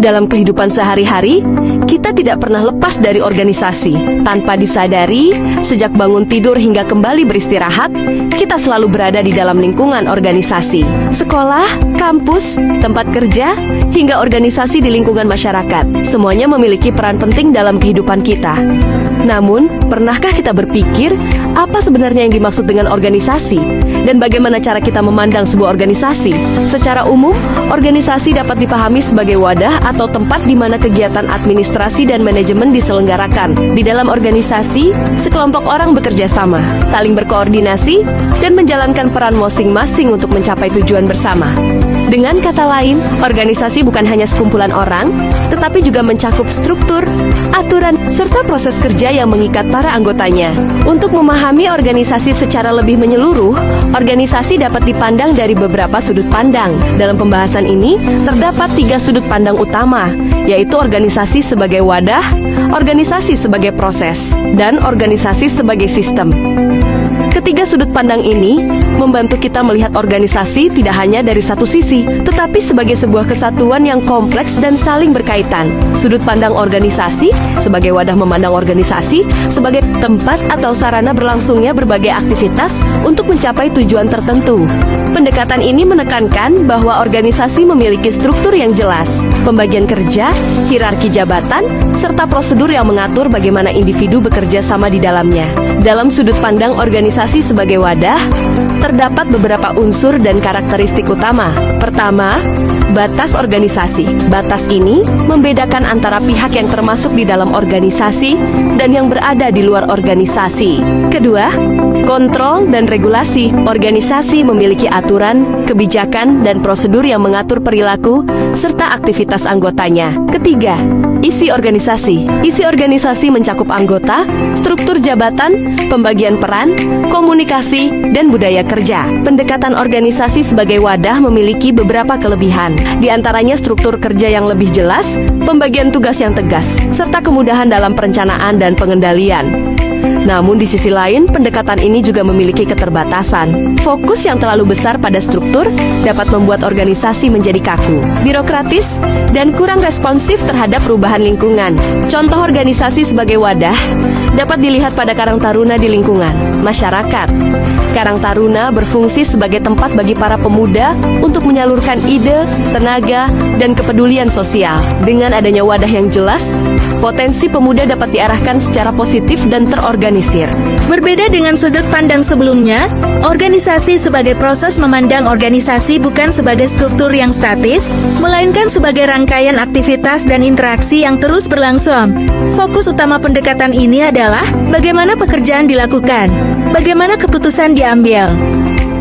Dalam kehidupan sehari-hari, kita tidak pernah lepas dari organisasi. Tanpa disadari, sejak bangun tidur hingga kembali beristirahat, kita selalu berada di dalam lingkungan organisasi. Sekolah, kampus, tempat kerja, hingga organisasi di lingkungan masyarakat. Semuanya memiliki peran penting dalam kehidupan kita. Namun, pernahkah kita berpikir apa sebenarnya yang dimaksud dengan organisasi? Dan bagaimana cara kita memandang sebuah organisasi? Secara umum, organisasi dapat dipahami sebagai wadah atau tempat di mana kegiatan administrasi dan manajemen diselenggarakan. Di dalam organisasi, sekelompok orang bekerja sama, saling berkoordinasi, dan menjalankan peran masing-masing untuk mencapai tujuan bersama. Dengan kata lain, organisasi bukan hanya sekumpulan orang, tetapi juga mencakup struktur, aturan, serta proses kerja yang mengikat para anggotanya. Untuk memahami organisasi secara lebih menyeluruh, organisasi dapat dipandang dari beberapa sudut pandang. Dalam pembahasan ini, terdapat 3 sudut pandang utama, yaitu organisasi sebagai wadah, organisasi sebagai proses, dan organisasi sebagai sistem. Ketiga sudut pandang ini membantu kita melihat organisasi tidak hanya dari satu sisi, tetapi sebagai sebuah kesatuan yang kompleks dan saling berkaitan. Sudut pandang organisasi sebagai wadah memandang organisasi sebagai tempat atau sarana berlangsungnya berbagai aktivitas untuk mencapai tujuan tertentu. Pendekatan ini menekankan bahwa organisasi memiliki struktur yang jelas, pembagian kerja, hierarki jabatan, serta prosedur yang mengatur bagaimana individu bekerja sama di dalamnya. Dalam sudut pandang organisasi sebagai wadah, terdapat beberapa unsur dan karakteristik utama. Pertama, batas organisasi. Batas ini membedakan antara pihak yang termasuk di dalam organisasi dan yang berada di luar organisasi. Kedua, kontrol dan regulasi. Organisasi memiliki aturan, kebijakan, dan prosedur yang mengatur perilaku serta aktivitas anggotanya. Ketiga, isi organisasi. Isi organisasi mencakup anggota, struktur jabatan, pembagian peran, komunikasi, dan budaya kerja. Pendekatan organisasi sebagai wadah memiliki beberapa kelebihan. Di antaranya struktur kerja yang lebih jelas, pembagian tugas yang tegas, serta kemudahan dalam perencanaan dan pengendalian. Namun di sisi lain, pendekatan ini juga memiliki keterbatasan. Fokus yang terlalu besar pada struktur dapat membuat organisasi menjadi kaku, birokratis, dan kurang responsif terhadap perubahan lingkungan. Contoh organisasi sebagai wadah dapat dilihat pada Karang Taruna di lingkungan masyarakat. Karang Taruna berfungsi sebagai tempat bagi para pemuda untuk menyalurkan ide, tenaga, dan kepedulian sosial. Dengan adanya wadah yang jelas, potensi pemuda dapat diarahkan secara positif dan terorganisir. Berbeda dengan sudut pandang sebelumnya, organisasi sebagai proses memandang organisasi bukan sebagai struktur yang statis, melainkan sebagai rangkaian aktivitas dan interaksi yang terus berlangsung. Fokus utama pendekatan ini adalah bagaimana pekerjaan dilakukan, bagaimana keputusan diambil,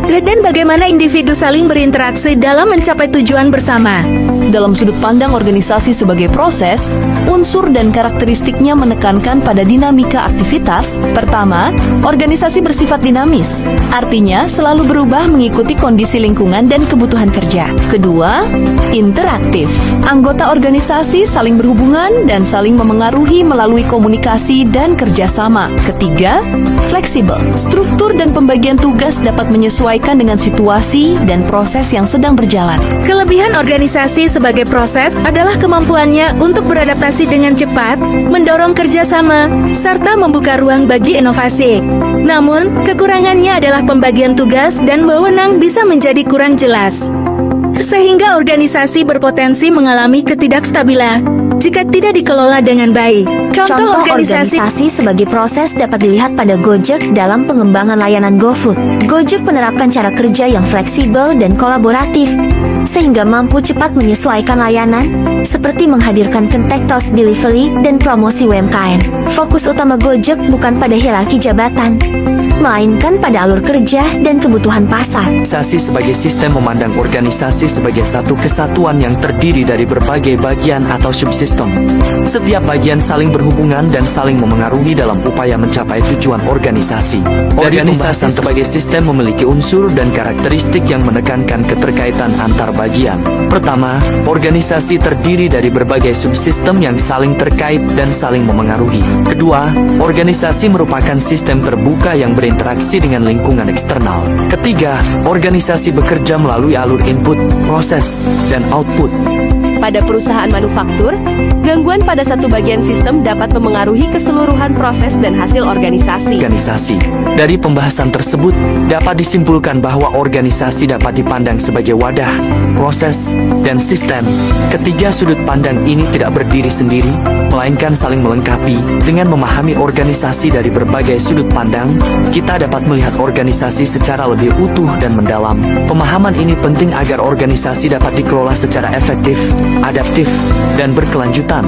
dan bagaimana individu saling berinteraksi dalam mencapai tujuan bersama. Dalam sudut pandang organisasi sebagai proses, unsur dan karakteristiknya menekankan pada dinamika aktivitas. Pertama, organisasi bersifat dinamis, artinya selalu berubah mengikuti kondisi lingkungan dan kebutuhan kerja. Kedua, interaktif. Anggota organisasi saling berhubungan dan saling memengaruhi melalui komunikasi dan kerjasama. Ketiga, fleksibel. Struktur dan pembagian tugas dapat menyesuaikan dengan situasi dan proses yang sedang berjalan. Kelebihan organisasi sebagai proses adalah kemampuannya untuk beradaptasi dengan cepat, mendorong kerjasama, serta membuka ruang bagi inovasi. Namun, kekurangannya adalah pembagian tugas dan wewenang bisa menjadi kurang jelas, sehingga organisasi berpotensi mengalami ketidakstabilan jika tidak dikelola dengan baik. Contoh organisasi sebagai proses dapat dilihat pada Gojek dalam pengembangan layanan GoFood. Gojek menerapkan cara kerja yang fleksibel dan kolaboratif, sehingga mampu cepat menyesuaikan layanan, seperti menghadirkan contactless delivery dan promosi UMKM. Fokus utama Gojek bukan pada hierarki jabatan, melainkan pada alur kerja dan kebutuhan pasar. Organisasi sebagai sistem memandang organisasi sebagai satu kesatuan yang terdiri dari berbagai bagian atau subsistem. Setiap bagian saling berhubungan dan saling memengaruhi dalam upaya mencapai tujuan organisasi. Organisasi sebagai sistem memiliki unsur dan karakteristik yang menekankan keterkaitan antar bagian. Pertama, organisasi terdiri dari berbagai subsistem yang saling terkait dan saling memengaruhi. Kedua, organisasi merupakan sistem terbuka yang berinteraksi dengan lingkungan eksternal. Ketiga, organisasi bekerja melalui alur input, proses, dan output. Pada perusahaan manufaktur, gangguan pada satu bagian sistem dapat memengaruhi keseluruhan proses dan hasil organisasi. Dari pembahasan tersebut, dapat disimpulkan bahwa organisasi dapat dipandang sebagai wadah, proses, dan sistem. Ketiga sudut pandang ini tidak berdiri sendiri, melainkan saling melengkapi. Dengan memahami organisasi dari berbagai sudut pandang, kita dapat melihat organisasi secara lebih utuh dan mendalam. Pemahaman ini penting agar organisasi dapat dikelola secara efektif, adaptif, dan berkelanjutan.